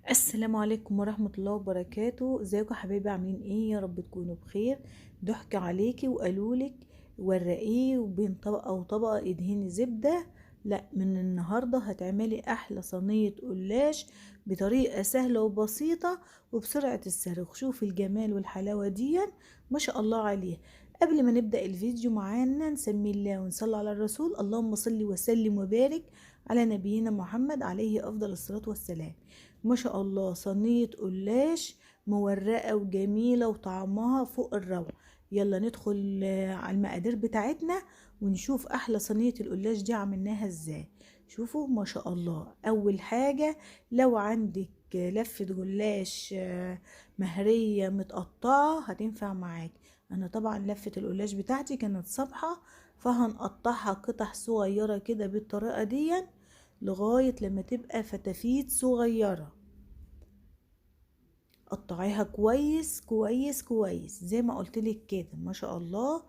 السلام عليكم ورحمة الله وبركاته. ازيكم يا حبايبي؟ عاملين ايه؟ يا رب تكونوا بخير. ضحك عليكي وقالولك ورقيه وبين طبقة وطبقة ادهني زبدة. لا، من النهاردة هتعملي احلى صينية قلاش بطريقة سهلة وبسيطة وبسرعة الصاروخ. شوفي الجمال والحلاوة دي، ما شاء الله عليها. قبل ما نبدأ الفيديو معانا نسمي الله ونصلي على الرسول. اللهم صل وسلم وبارك على نبينا محمد عليه افضل الصلاة والسلام. ما شاء الله صينية قلاش مورقة وجميلة وطعمها فوق الروعة. يلا ندخل على المقادير بتاعتنا ونشوف احلى صينية القلاش دي عملناها ازاي. شوفوا ما شاء الله. اول حاجة، لو عندك لفة جلاش مهرية متقطعة هتنفع معاك. انا طبعا لفة القلاش بتاعتي كانت صبحة، فهنقطعها قطع صغيرة كده بالطريقة دي لغاية لما تبقى فتافيت صغيرة. قطعيها كويس كويس كويس زي ما قلتلك كده. ما شاء الله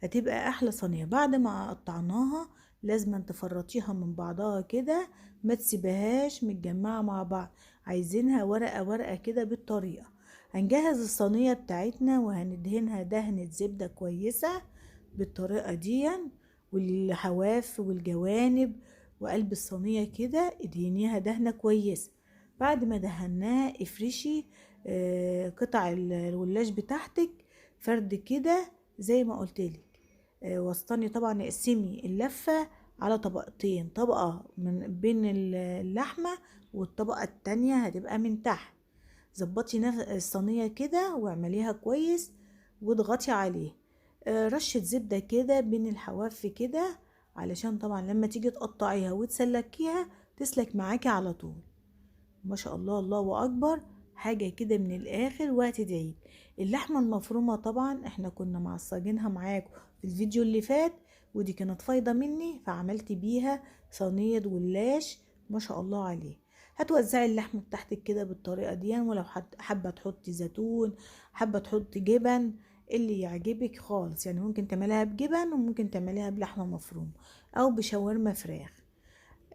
هتبقى احلى صينية. بعد ما قطعناها لازم تفرطيها من بعضها كده، ما تسيبهاش متجمعة مع بعض. عايزينها ورقة ورقة كده بالطريقة. هنجهز الصينية بتاعتنا وهندهنها دهنة زبدة كويسة بالطريقة دي، والحواف والجوانب وقلب الصينية كده ادهنيها دهنة كويسة. بعد ما دهناها افرشي قطع الولاش بتاعتك فرد كده زي ما قلتلك. وسطني طبعا اقسمي اللفة على طبقتين، طبقة من بين اللحمة والطبقة التانية هتبقى من تحت. ظبطي الصينية كده واعمليها كويس واضغطي عليه. رشة زبدة كده بين الحواف كده، علشان طبعا لما تيجي تقطعيها وتسلكيها تسلك معاكي على طول. ما شاء الله الله اكبر. حاجة كده من الاخر وهتدعي. اللحمة المفرومة طبعا احنا كنا معصجينها معاكم في الفيديو اللي فات، ودي كانت فايضة مني فعملت بيها صينية جلاش. ما شاء الله عليه. هتوزعي اللحمة بتاعتك كده بالطريقة دي، ولو حابة تحطي زيتون، حابة تحطي جبن، اللي يعجبك خالص. يعني ممكن تعمليها بجبن وممكن تعمليها بلحمة مفرومة او بشاورما فراخ.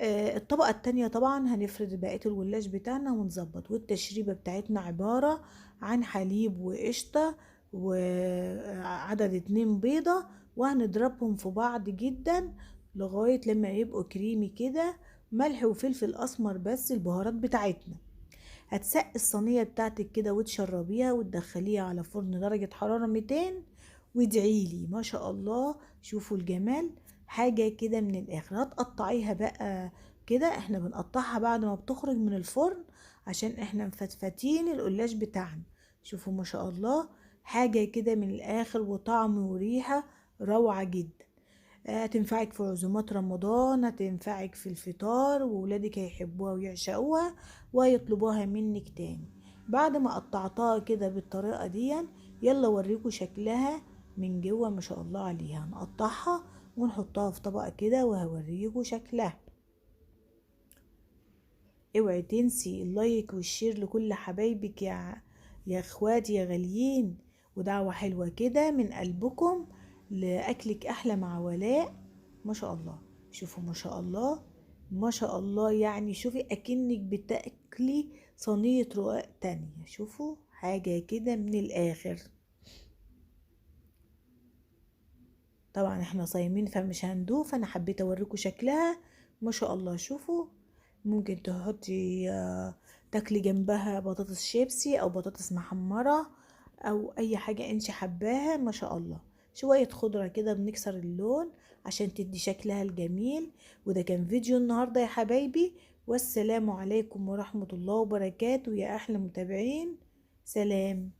الطبقة التانية طبعا هنفرد بقية الجلاش بتاعنا ونظبط. والتشريبة بتاعتنا عبارة عن حليب وقشطة وعدد 2 بيضة، وهنضربهم في بعض جدا لغاية لما يبقوا كريمي كده. ملح وفلفل اسمر بس البهارات بتاعتنا. هتسقي الصينية بتاعتك كده وتشربيها وتدخليها على فرن درجة حرارة 200 وادعيلي. ما شاء الله شوفوا الجمال. حاجة كده من الآخر. هتقطعيها بقى كده، احنا بنقطعها بعد ما بتخرج من الفرن عشان احنا مفتفتين القلاش بتاعنا. شوفوا ما شاء الله. حاجة كده من الآخر وطعم وريحة روعة جدا. هتنفعك في عزومات رمضان، هتنفعك في الفطار، وولادك هيحبوها ويعشقوها ويطلبوها منك تاني. بعد ما قطعتها كده بالطريقة دي، يلا اوريكم شكلها من جوه. ما شاء الله عليها. هنقطعها ونحطها في طبق كده وهوريكم شكلها. اوعي تنسي اللايك والشير لكل حبايبك يا اخواتي يا غاليين، ودعوة حلوة كده من قلبكم لأكلك أحلى مع ولاء. ما شاء الله. شوفوا ما شاء الله. ما شاء الله. يعني شوفي أكنك بتاكلي صينية رقاق تانية. شوفوا حاجة كده من الآخر. طبعا احنا صايمين فمش هندوه، فأنا حبيت أوريكم شكلها. ما شاء الله. شوفوا. ممكن تحطي تاكلي جنبها بطاطس شيبسي او بطاطس محمرة او اي حاجة انت حباها. ما شاء الله. شوية خضرة كده بنكسر اللون عشان تدي شكلها الجميل. وده كان فيديو النهاردة يا حبايبي، والسلام عليكم ورحمة الله وبركاته يا احلى متابعين. سلام.